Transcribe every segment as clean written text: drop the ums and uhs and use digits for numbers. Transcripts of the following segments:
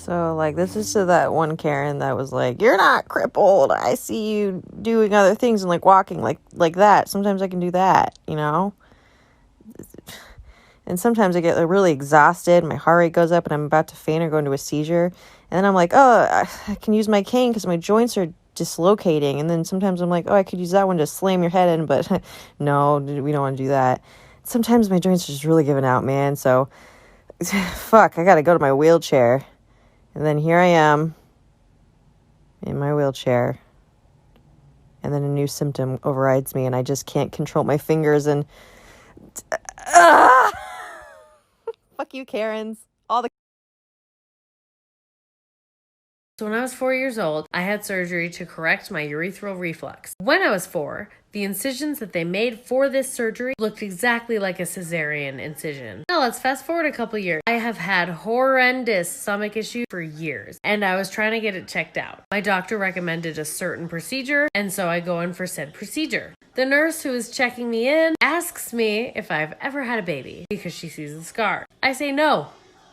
So, like, this is to that one Karen that was like, you're not crippled. I see you doing other things and, like, walking like that. Sometimes I can do that, you know? And sometimes I get really exhausted. My heart rate goes up and I'm about to faint or go into a seizure. And then I'm like, oh, I can use my cane because my joints are dislocating. And then sometimes I'm like, oh, I could use that one to slam your head in. But no, we don't want to do that. Sometimes my joints are just really giving out, man. So, fuck, I got to go to my wheelchair. And then here I am in my wheelchair. And then a new symptom overrides me and I just can't control my fingers and... Fuck you, Karens. All the... So when I was 4 years old, I had surgery to correct my urethral reflux. When I was 4, the incisions that they made for this surgery looked exactly like a cesarean incision. Now let's fast forward a couple years. I have had horrendous stomach issues for years, and I was trying to get it checked out. My doctor recommended a certain procedure, and so I go in for said procedure. The nurse who is checking me in asks me if I've ever had a baby because she sees the scar. I say no.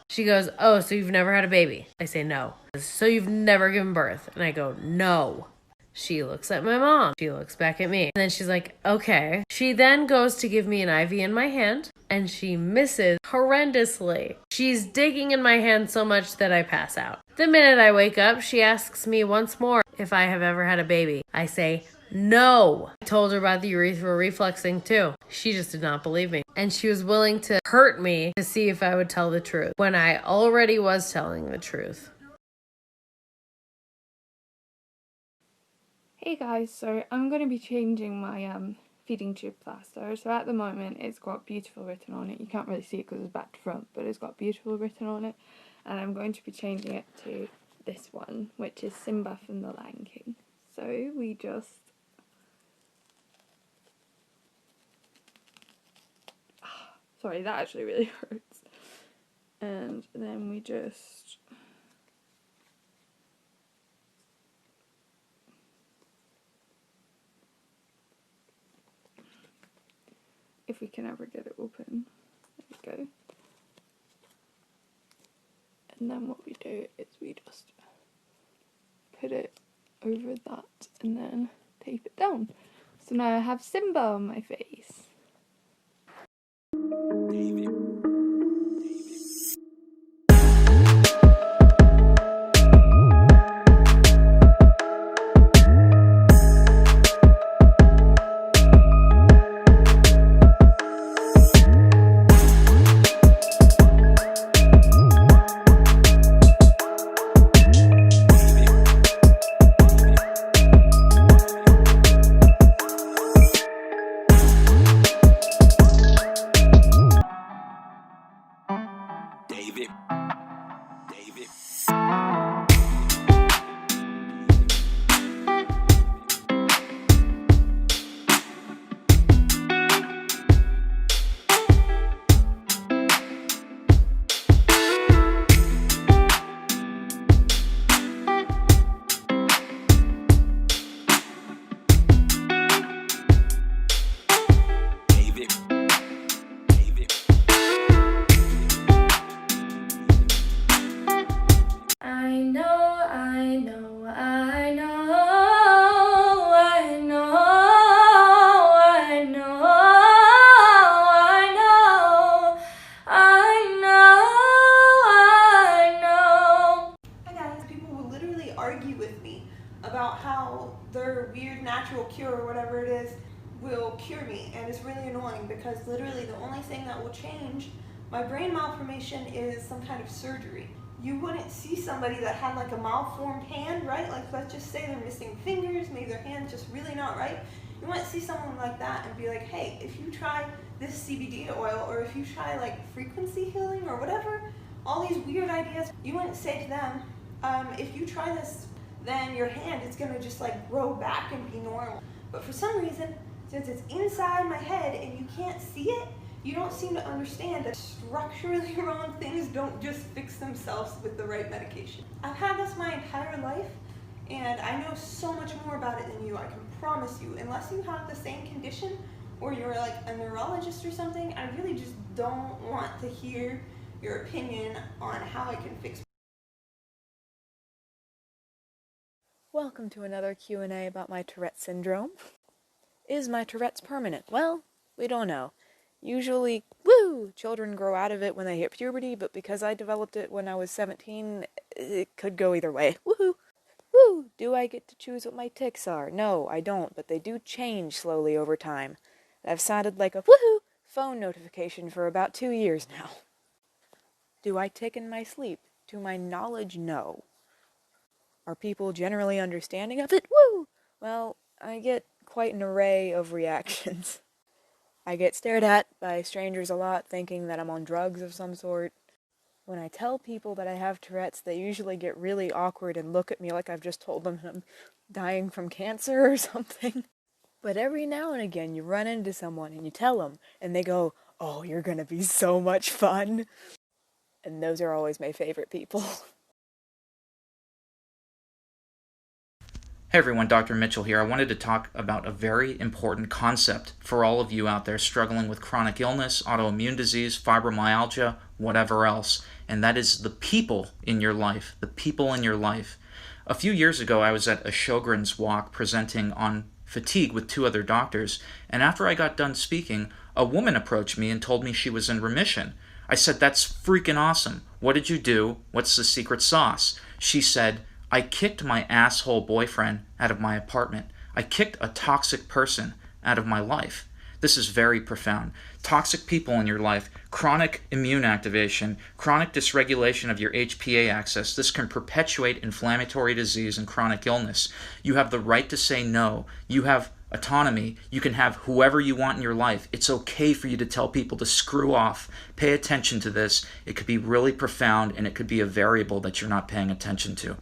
She goes, oh, so you've never had a baby? I say no. So you've never given birth? And I go, no. She looks at my mom. She looks back at me. And then she's like, okay. She then goes to give me an IV in my hand and she misses horrendously. She's digging in my hand so much that I pass out. The minute I wake up, she asks me once more if I have ever had a baby. I say, no. I told her about the urethral reflux thing too. She just did not believe me. And she was willing to hurt me to see if I would tell the truth when I already was telling the truth. Hey guys, so I'm going to be changing my feeding tube plaster. So at the moment it's got beautiful written on it. You can't really see it because it's back to front, but it's got beautiful written on it. And I'm going to be changing it to this one, which is Simba from the Lion King. So we just... Sorry, that actually really hurts. And then we just... if we can ever get it open. There we go. And then what we do is we just put it over that and then tape it down. So now I have Simba on my face. Argue with me about how their weird natural cure or whatever it is will cure me, and it's really annoying because literally the only thing that will change my brain malformation is some kind of surgery. You wouldn't see somebody that had like a malformed hand, right? Like let's just say they're missing fingers, maybe their hand's just really not right. You wouldn't see someone like that and be like, hey, if you try this CBD oil, or if you try like frequency healing or whatever, all these weird ideas, you wouldn't say to them, if you try this, then your hand is gonna just like grow back and be normal. But for some reason, since it's inside my head and you can't see it, you don't seem to understand that structurally wrong things don't just fix themselves with the right medication. I've had this my entire life, and I know so much more about it than you. I can promise you, unless you have the same condition or you're like a neurologist or something, I really just don't want to hear your opinion on how I can fix Welcome to another Q&A about my Tourette syndrome. Is my Tourette's permanent? Well, we don't know. Usually, children grow out of it when they hit puberty, but because I developed it when I was 17, it could go either way. Woohoo! Woo! Do I get to choose what my tics are? No, I don't, but they do change slowly over time. I've sounded like a woohoo phone notification for about 2 years now. Do I tic in my sleep? To my knowledge, no. Are people generally understanding of it? Woo! Well, I get quite an array of reactions. I get stared at by strangers a lot, thinking that I'm on drugs of some sort. When I tell people that I have Tourette's, they usually get really awkward and look at me like I've just told them I'm dying from cancer or something. But every now and again, you run into someone and you tell them, and they go, "Oh, you're gonna be so much fun." And those are always my favorite people. Hey everyone, Dr. Mitchell here. I wanted to talk about a very important concept for all of you out there struggling with chronic illness, autoimmune disease, fibromyalgia, whatever else, and that is the people in your life. The people in your life. A few years ago, I was at a Sjogren's walk presenting on fatigue with 2 other doctors, and after I got done speaking, a woman approached me and told me she was in remission. I said, "That's freaking awesome. What did you do? What's the secret sauce?" She said, "I kicked my asshole boyfriend out of my apartment. I kicked a toxic person out of my life." This is very profound. Toxic people in your life, chronic immune activation, chronic dysregulation of your HPA axis. This can perpetuate inflammatory disease and chronic illness. You have the right to say no. You have autonomy. You can have whoever you want in your life. It's okay for you to tell people to screw off. Pay attention to this. It could be really profound, and it could be a variable that you're not paying attention to.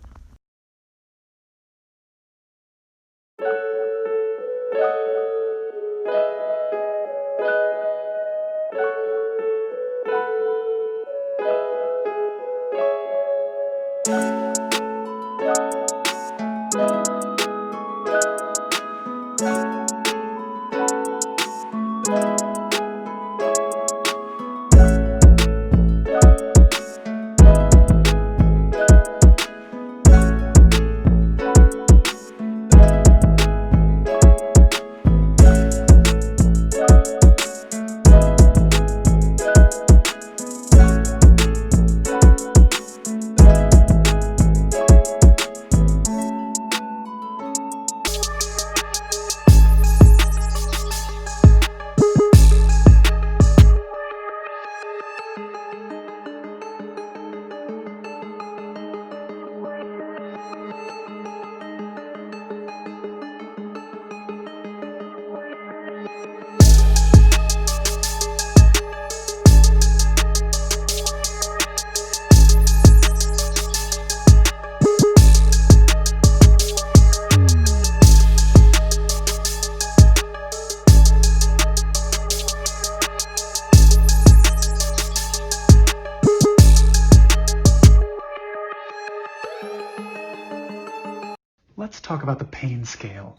Let's talk about the pain scale.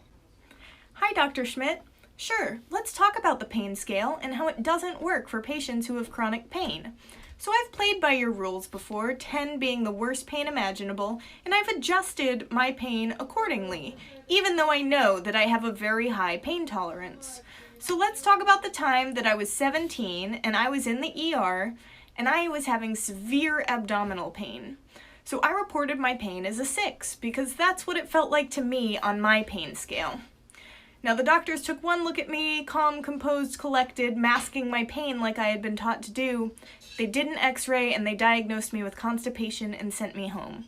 Hi, Dr. Schmidt. Sure, let's talk about the pain scale and how it doesn't work for patients who have chronic pain. So I've played by your rules before, 10 being the worst pain imaginable, and I've adjusted my pain accordingly, even though I know that I have a very high pain tolerance. So let's talk about the time that I was 17 and I was in the ER and I was having severe abdominal pain. So I reported my pain as a 6 because that's what it felt like to me on my pain scale. Now the doctors took one look at me, calm, composed, collected, masking my pain like I had been taught to do. They did an x-ray and they diagnosed me with constipation and sent me home.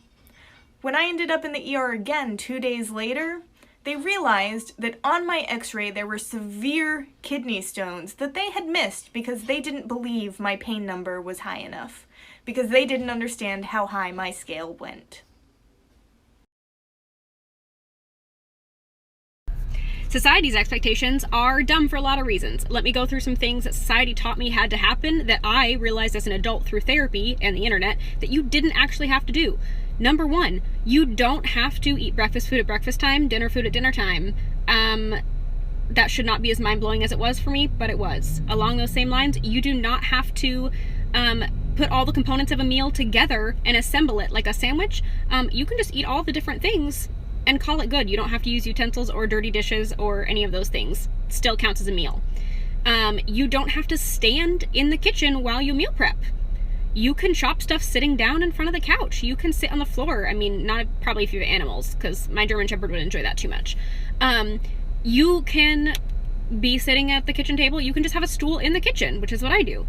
When I ended up in the ER again 2 days later, they realized that on my x-ray there were severe kidney stones that they had missed because they didn't believe my pain number was high enough, because they didn't understand how high my scale went. Society's expectations are dumb for a lot of reasons. Let me go through some things that society taught me had to happen that I realized as an adult through therapy and the internet that you didn't actually have to do. Number 1, you don't have to eat breakfast food at breakfast time, dinner food at dinner time. That should not be as mind-blowing as it was for me, but it was. Along those same lines, you do not have to put all the components of a meal together and assemble it like a sandwich. You can just eat all the different things and call it good. You don't have to use utensils or dirty dishes or any of those things. Still counts as a meal. You don't have to stand in the kitchen while you meal prep. You can chop stuff sitting down in front of the couch. You can sit on the floor. I mean, not probably if you have animals, because my German Shepherd would enjoy that too much. You can be sitting at the kitchen table. You can just have a stool in the kitchen, which is what I do.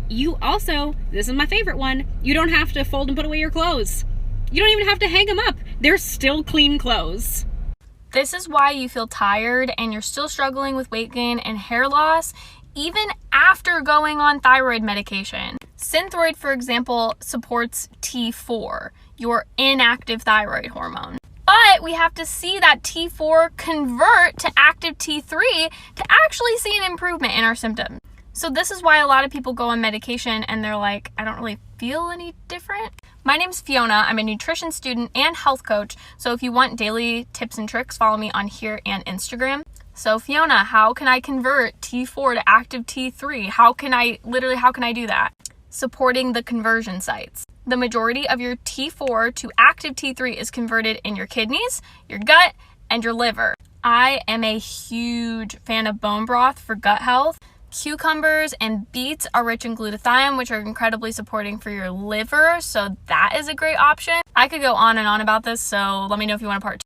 You also, this is my favorite one, you don't have to fold and put away your clothes. You don't even have to hang them up. They're still clean clothes. This is why you feel tired and you're still struggling with weight gain and hair loss, even after going on thyroid medication. Synthroid, for example, supports T4, your inactive thyroid hormone. But we have to see that T4 convert to active T3 to actually see an improvement in our symptoms. So this is why a lot of people go on medication and they're like, I don't really feel any different. My name's Fiona. I'm a nutrition student and health coach. So if you want daily tips and tricks, follow me on here and Instagram. So Fiona, how can I convert T4 to active T3? How can I do that? Supporting the conversion sites. The majority of your T4 to active T3 is converted in your kidneys, your gut, and your liver. I am a huge fan of bone broth for gut health. Cucumbers and beets are rich in glutathione, which are incredibly supporting for your liver, so that is a great option. I could go on and on about this, so let me know if you want a part 2.